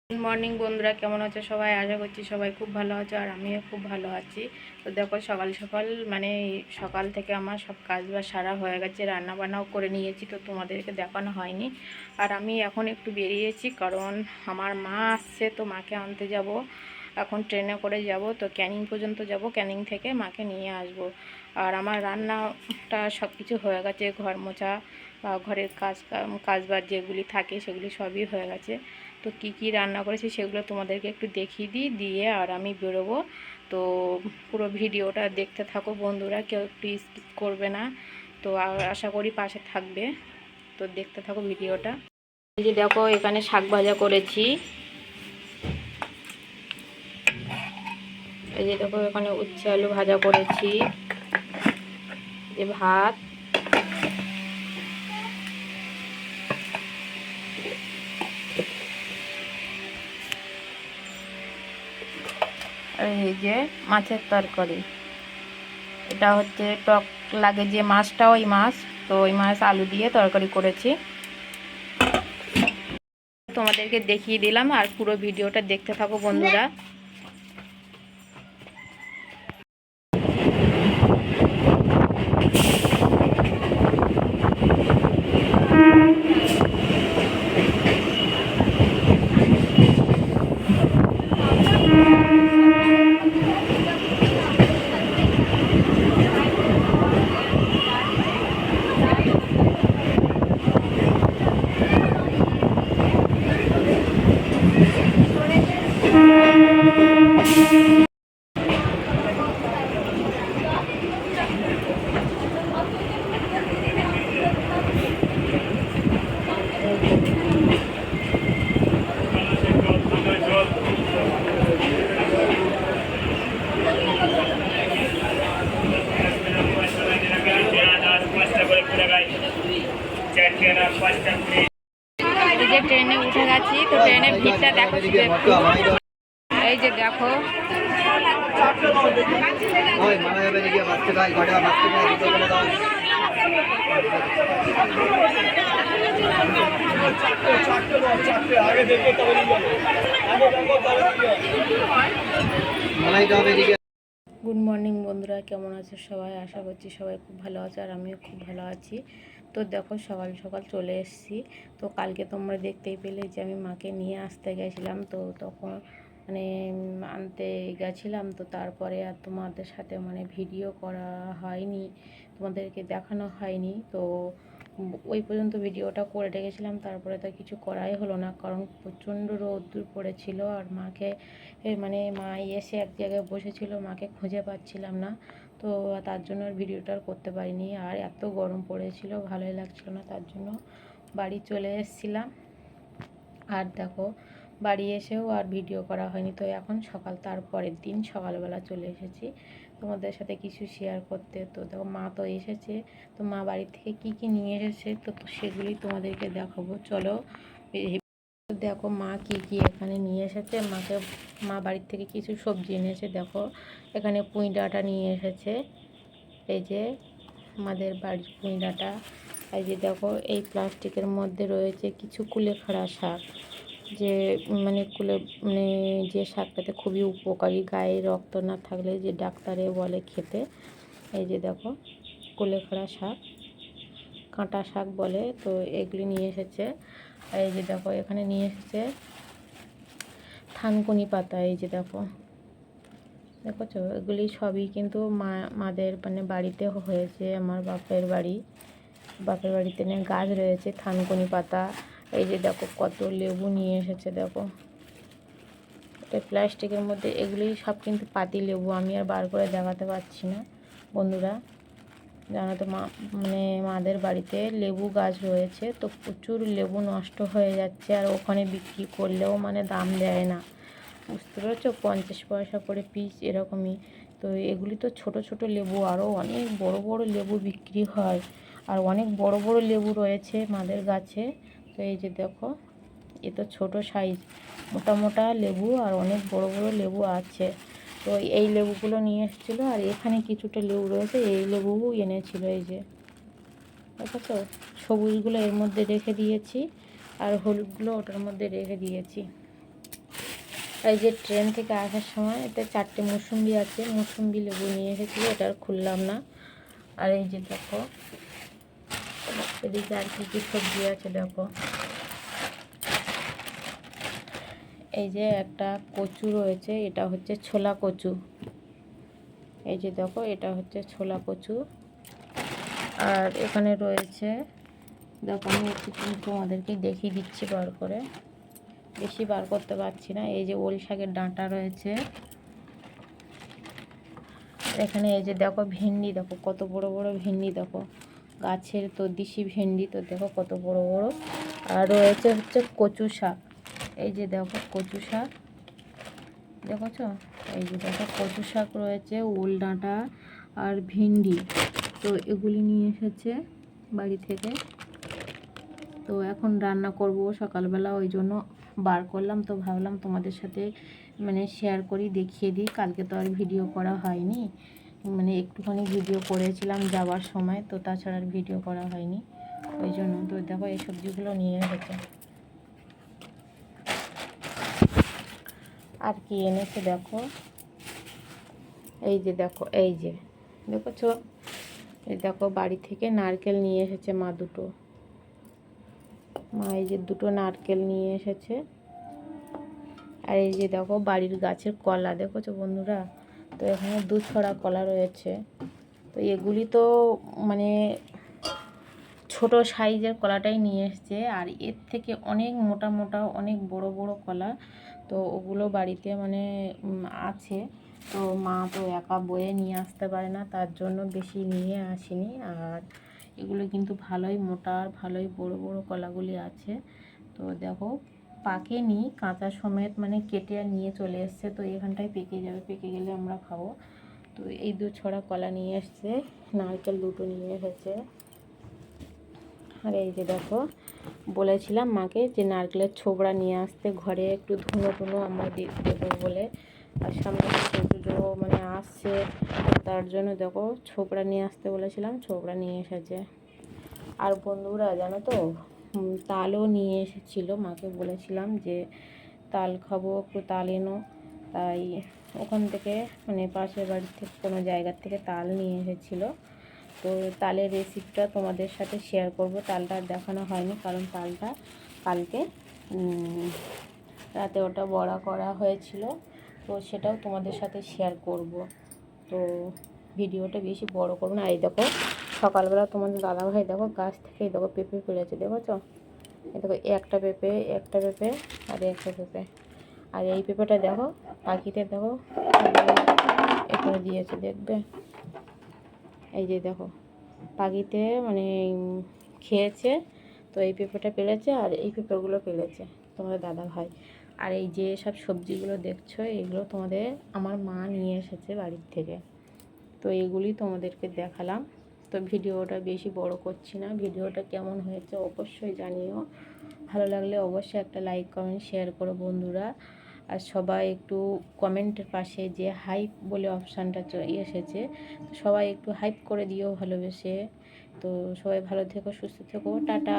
Good morning বন্ধুরা, কেমন আছো সবাই? আশা করছি সবাই খুব ভালো আছো আর আমিও খুব ভালো আছি। তো দেখো সকাল সকাল সকাল থেকে আমার সব কাজ বাজ সারা হয়ে গেছে, রান্না বান্নাও করে নিয়েছি, তো তোমাদেরকে দেখানো হয়নি। আর আমি এখন একটু বেরিয়েছি, কারণ আমার মা আসছে, তো মাকে আনতে যাব। এখন ট্রেনে করে যাব, তো ক্যানিং পর্যন্ত যাব, ক্যানিং থেকে মাকে নিয়ে আসব। আর আমার রান্নাটা সব কিছু হয়ে গেছে, ঘর মোছা বা ঘরের কাজবাজ যেগুলি থাকে সেগুলি সবই হয়ে গেছে। তো কি কি রান্না করেছি সেগুলো তোমাদেরকে একটু দেখিয়ে দিয়ে আর আমি বেরোবো। তো পুরো ভিডিওটা দেখতে থাকো বন্ধুরা, কেউ একটু স্কিপ করবে না। তো আশা করি পাশে থাকবে। তো দেখতে থাকো ভিডিওটা। এই যে দেখো, এখানে শাক ভাজা করেছি। এই যে দেখো, এখানে উচ্ছে আলু ভাজা করেছি। যে ভাত, আর এই যে মাছের তরকারি। এটা হচ্ছে টক লাগে যে মাছটা, ওই মাছ। তো ওই মাছ আলু দিয়ে তরকারি করেছি, তোমাদেরকে দেখিয়ে দিলাম। আর পুরো ভিডিওটা দেখতে থাকো বন্ধুরা। এই যে ট্রেনে উঠে গেছি, তো ট্রেনের ভিড়টা দেখো শুধু একটু। এই যে দেখো, গুড মর্নিং বন্ধুরা, কেমন আছে সবাই? আশা করছি সবাই খুব ভালো আছে আর আমিও খুব ভালো আছি। তো দেখো সকাল সকাল চলে এসেছি। তো কালকে তোমরা দেখতেই পেলে যে আমি মাকে নিয়ে আসতে গেছিলাম, তো তখন আনতে গেছিলাম। তো তারপরে আর তোমাদের সাথে ভিডিও করা হয়নি, তোমাদেরকে দেখানো হয়নি। তো ওই পর্যন্ত ভিডিওটা করে রেখেছিলাম, তারপরে তো কিছু করাই হলো না, কারণ প্রচণ্ড রোদ্দুর পড়েছিল। আর মাকে মা এসে এক জায়গায় বসেছিল, মাকে খুঁজে পাচ্ছিলাম না। তো তার জন্য আর ভিডিওটা আর করতে পারিনি। আর এত গরম পড়েছিল, ভালোই লাগছিল না, তার জন্য বাড়ি চলে এসেছিলাম। আর দেখো, বাড়ি এসেও আর ভিডিও করা হয়নি। তো এখন তারপরের দিন সকালবেলা চলে এসেছি তোমাদের সাথে কিছু শেয়ার করতে। তো দেখো, মা তো এসেছে। তো মা বাড়ি থেকে কি কি নিয়ে এসেছে তো সেগুলি তোমাদেরকে দেখাবো, চলো। দেখো মা কি কি এখানে নিয়ে এসেছে। মা বাড়ির থেকে কিছু সবজি এনেছে। দেখো, এখানে পুঁই ডাঁটা নিয়ে এসেছে। এই যে আমাদের বাড়ির পুঁই ডাঁটা। এই যে দেখো, এই প্লাস্টিকের মধ্যে রয়েছে কিছু কুলেখাড়া শাক, যে যে শাকটাতে খুবই উপকারী, গায়ে রক্ত না থাকলে যে ডাক্তারে বলে খেতে। এই যে দেখো, কুলেখাড়া শাক, কাঁটা শাক বলে, তো এগুলি নিয়ে এসেছে। আর এই যে দেখো, এখানে নিয়ে এসেছে থানকুনি পাতা। এই যে দেখো, দেখো এগুলি সবই কিন্তু মাদের বাড়িতে হয়েছে। আমার বাপের বাড়িতে গাছ রয়েছে থানকুনি পাতা। এই যে দেখো, কত লেবু নিয়ে এসেছে। দেখো, এটা প্লাস্টিকের মধ্যে, এগুলি সব কিন্তু পাতি লেবু। আমি আর বার করে দেখাতে পারছি না বন্ধুরা, জানো তো মাদের বাড়িতে লেবু গাছ রয়েছে, তো প্রচুর লেবু নষ্ট হয়ে যাচ্ছে। আর ওখানে বিক্রি করলেও দাম দেয় না, বুঝতে পেরেছো, 50 পয়সা করে পিস এরকমই। তো এগুলি তো ছোট ছোট লেবু, আরও অনেক বড় বড় লেবু বিক্রি হয়। আর অনেক বড় বড় লেবু রয়েছে মাদের গাছে। তো এই যে দেখো, এ তো ছোট সাইজ, মোটা মোটা লেবু, আর অনেক বড় বড় লেবু আছে। তো এই লেবুগুলো নিয়ে এসেছিলো। আর এখানে কিছুটা লেবু রয়েছে, এই লেবুও এনেছিল। এই যে দেখো, সবুজগুলো এর মধ্যে রেখে দিয়েছি, আর হলুদগুলো ওটার মধ্যে রেখে দিয়েছি। এই যে ট্রেন থেকে আসার সময় এতে 4টে মুসুম্বি আছে, মুসুম্বি লেবু নিয়ে এসেছিলো, এটা আর খুললাম না। আর এই যে দেখো এদিকে আর কী সবজি আছে দেখো। এই যে একটা কচু রয়েছে, এটা হচ্ছে ছোলা কচু। এই যে দেখো এটা হচ্ছে ছোলা কচু। আর এখানে রয়েছে দেখো, আমি একটু তোমাদেরকে দেখিয়ে দিচ্ছি বার করে, বেশি বার করতে পারছি না। এই যে ওল শাকের ডাঁটা রয়েছে এখানে। এই যে দেখো ভেন্ডি, দেখো কত বড় বড় ভেন্ডি, দেখো গাছের তো দেশি ভেন্ডি, তো দেখো কত বড় বড়। আর রয়েছে হচ্ছে কচু শাক। এই যে দেখো কচু শাক দেখেছো। এই যে দেখো কচু শাক রয়েছে, ওল ডাঁটা আর ভেন্ডি, তো এগুলি নিয়ে এসেছে বাড়ি থেকে। তো এখন রান্না করব সকালবেলা, ওই জন্য বার করলাম। তো ভাবলাম তোমাদের সাথে মানে শেয়ার করি, দেখিয়ে দিই। কালকে তো আর ভিডিও করা হয়নি, মানে একটুখানি ভিডিও করেছিলাম যাওয়ার সময়, তো তাছাড়া আর ভিডিও করা হয়নি ওই জন্য। তো দেখো এই সবজিগুলো নিয়ে এসেছে। আর কি এনেছে দেখো, এই যে দেখো, এই যে দেখেছো, এই দেখো বাড়ি থেকে নারকেল নিয়ে এসেছে মা দুটো। মা এই যে দুটো নারকেল নিয়ে এসেছে। আর এই যে দেখো বাড়ির গাছের কলা দেখেছো বন্ধুরা, তো এখানে 2 ছড়া কলা রয়েছে। তো এগুলি তো মানে ছোট সাইজের কলাটাই নিয়ে এসছে, আর এর থেকে অনেক মোটা মোটা অনেক বড় বড় কলা, তো ওগুলো বাড়িতে মানে আছে। তো মা তো একা বয়ে নিয়ে আসতে পারে না, তার জন্য বেশি নিয়ে আসেনি। আর এগুলো কিন্তু ভালোই মোটা আর ভালোই বড় বড় কলাগুলি আছে। তো দেখো পাকেনি, কাঁচা সমেত মানে কেটে নিয়ে চলে এসছে। তো এখানটায় পেকে যাবে, পেকে গেলে আমরা খাবো। তো এই 2 ছড়া কলা নিয়ে এসছে, নারকেল দুটো নিয়ে এসেছে। আর এই যে দেখো বলেছিলাম মাকে যে নারকেলের ছোবড়া নিয়ে আসতে, ঘরে একটু ধুনো টুনো আমরা দেবো বলে। আর সামনে পুজো মানে আসছে, তার জন্য দেখো ছোবড়া নিয়ে আসতে বলেছিলাম, ছোবড়া নিয়ে এসেছে। আর বন্ধুরা জানো তো তালও নিয়ে এসেছিলো, মাকে বলেছিলাম যে তাল খাবো, একটু তাল এনো। তাই ওখান থেকে মানে পাশের বাড়ির থেকে কোনো জায়গার থেকে তাল নিয়ে এসেছিলো। তো তালের রেসিপিটা তোমাদের সাথে শেয়ার করব। তালটা দেখানো হয়নি, কারণ তালটা কালকে রাতে ওটা বড়া করা হয়েছিল, তো সেটাও তোমাদের সাথে শেয়ার করব। তো ভিডিওটা বেশি বড় করব না। এই দেখো সকালবেলা তোমাদের দাদাভাই দেখো গাছ থেকে দেখো পেঁপে ফেলেছে, দেখেছো? এই দেখো একটা পেঁপে, একটা পেঁপে আর একটা পেঁপে। আর এই পেঁপেটা দেখো পাখিতে দেখো এখানে দিয়েছে, দেখবে? এই যে দেখো পাখিতে মানে খেয়েছে, তো এই পেঁপেটা পেলেছে আর এই পেঁপেগুলো পেলেছে তোমাদের দাদা ভাই। আর এই যে সব সবজিগুলো দেখছো, এগুলো তোমাদের আমার মা নিয়ে এসেছে বাড়ির থেকে। তো এগুলি তোমাদেরকে দেখালাম। তো ভিডিওটা বেশি বড় করছি না। ভিডিওটা কেমন হয়েছে অবশ্যই জানিও। ভালো লাগলে অবশ্যই একটা লাইক কমেন্ট শেয়ার করো বন্ধুরা। আর সবাই একটু কমেন্টের পাশে যে হাইপ বলে অপশানটা এসেছে, তো সবাই একটু হাইপ করে দিও ভালোবেসে। তো সবাই ভালো থেকো, সুস্থ থেকো, টাটা।